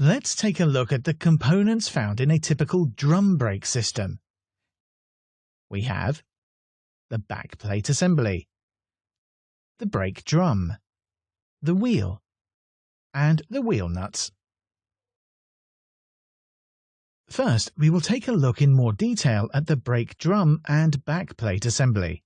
Let's take a look at the components found in a typical drum brake system. We have the backplate assembly, the brake drum, the wheel, and the wheel nuts. First, we will take a look in more detail at the brake drum and backplate assembly.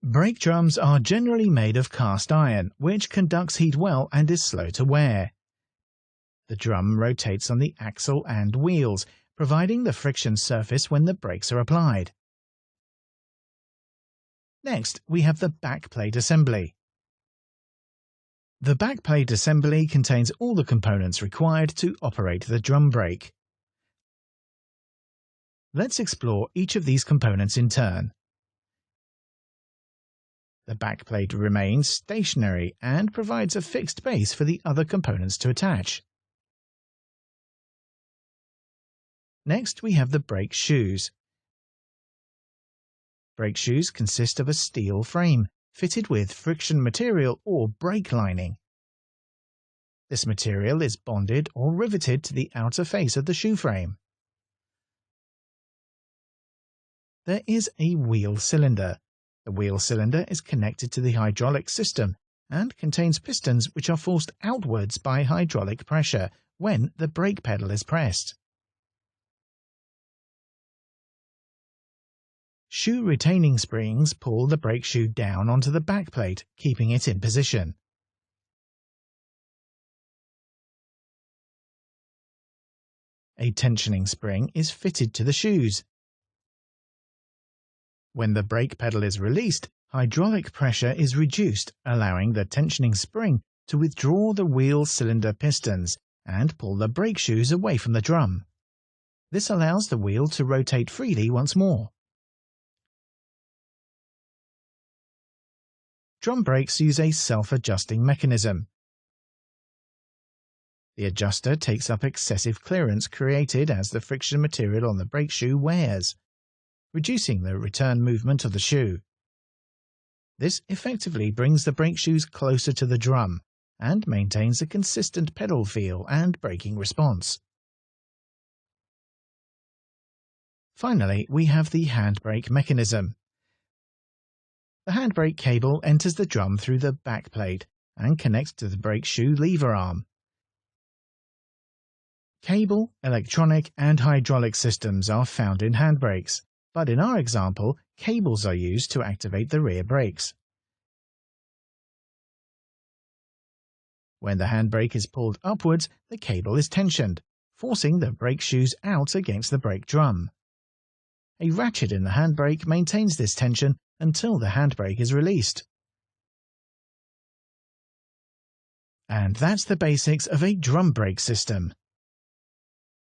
Brake drums are generally made of cast iron, which conducts heat well and is slow to wear. The drum rotates on the axle and wheels, providing the friction surface when the brakes are applied. Next, we have the backplate assembly. The backplate assembly contains all the components required to operate the drum brake. Let's explore each of these components in turn. The backplate remains stationary and provides a fixed base for the other components to attach. Next, we have the brake shoes. Brake shoes consist of a steel frame fitted with friction material or brake lining. This material is bonded or riveted to the outer face of the shoe frame. There is a wheel cylinder. The wheel cylinder is connected to the hydraulic system and contains pistons which are forced outwards by hydraulic pressure when the brake pedal is pressed. Shoe retaining springs pull the brake shoe down onto the backplate, keeping it in position. A tensioning spring is fitted to the shoes. When the brake pedal is released, hydraulic pressure is reduced, allowing the tensioning spring to withdraw the wheel cylinder pistons and pull the brake shoes away from the drum. This allows the wheel to rotate freely once more. Drum brakes use a self-adjusting mechanism. The adjuster takes up excessive clearance created as the friction material on the brake shoe wears, reducing the return movement of the shoe. This effectively brings the brake shoes closer to the drum and maintains a consistent pedal feel and braking response. Finally, we have the handbrake mechanism. The handbrake cable enters the drum through the backplate and connects to the brake shoe lever arm. Cable, electronic, and hydraulic systems are found in handbrakes, but in our example, cables are used to activate the rear brakes. When the handbrake is pulled upwards, the cable is tensioned, forcing the brake shoes out against the brake drum. A ratchet in the handbrake maintains this tension until the handbrake is released. And that's the basics of a drum brake system.